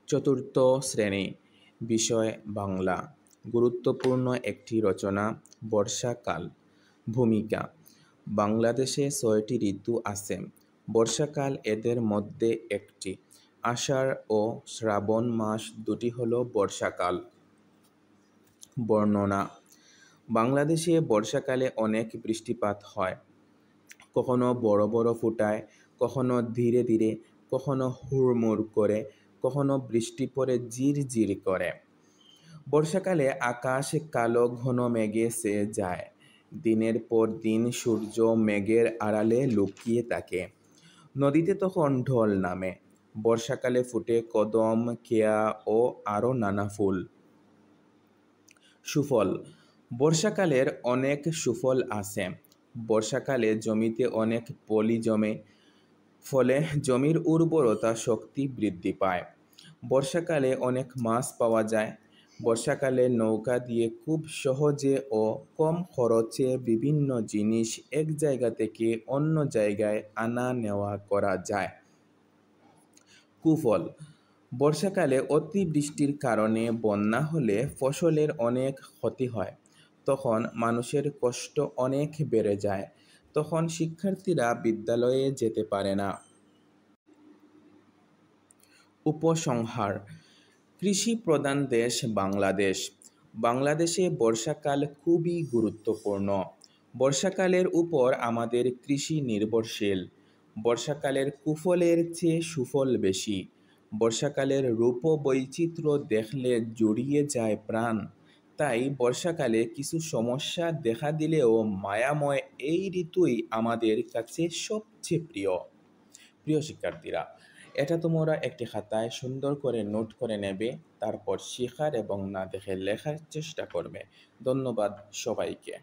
চতুর্থ শ্রেণী, বিষয় বাংলা। গুরুত্বপূর্ণ একটি রচনা। বর্ষাকাল। ভূমিকা: বাংলাদেশে ৬টি ঋতু আছে। বর্ষাকাল এদের মধ্যে একটি। আষাঢ় ও শ্রাবণ মাস দুটি হল বর্ষাকাল। বর্ণনা: বাংলাদেশে বর্ষাকালে অনেক বৃষ্টিপাত হয়। কখনো বড় বড় ফোঁটায়, কখনো ধীরে ধীরে, কখনো হুড়মুড় করে, কখনো বৃষ্টি পড়ে ঝিরঝির করে। বর্ষাকালে আকাশ কালো ঘন মেঘে ছেয়ে যায়। দিনের পর দিন সূর্য মেঘের আড়ালে লুকিয়ে থাকে। নদীতে তখন ঢল নামে। বর্ষাকালে ফুটে কদম, কেয়া ও আরও নানা ফুল। সুফল: বর্ষাকালের অনেক সুফল আছে। বর্ষাকালে জমিতে অনেক পলি জমে, ফলে জমির উর্বরতা শক্তি বৃদ্ধি পায়। বর্ষাকালে অনেক মাছ পাওয়া যায়। বর্ষাকালে নৌকা দিয়ে খুব সহজে ও কম খরচে বিভিন্ন জিনিস এক জায়গা থেকে অন্য জায়গায় আনা নেওয়া করা যায়। কুফল: বর্ষাকালে অতিবৃষ্টির কারণে বন্যা হলে ফসলের অনেক ক্ষতি হয়। তখন মানুষের কষ্ট অনেক বেড়ে যায়। তখন শিক্ষার্থীরা বিদ্যালয়ে যেতে পারে না। উপসংহার: কৃষি প্রধান দেশ বাংলাদেশ। বাংলাদেশে বর্ষাকাল খুবই গুরুত্বপূর্ণ। বর্ষাকালের উপর আমাদের কৃষি নির্ভরশীল। বর্ষাকালের কুফলের চেয়ে সুফল বেশি। বর্ষাকালের রূপ বৈচিত্র্য দেখলে জুড়িয়ে যায় প্রাণ। তাই বর্ষাকালে কিছু সমস্যা দেখা দিলেও মায়াময় এই ঋতুই আমাদের কাছে সবচেয়ে প্রিয়। প্রিয় শিক্ষার্থীরা, এটা তোমরা একটি খাতায় সুন্দর করে নোট করে নেবে, তারপর শেখার এবং না দেখে লেখার চেষ্টা করবে। ধন্যবাদ সবাইকে।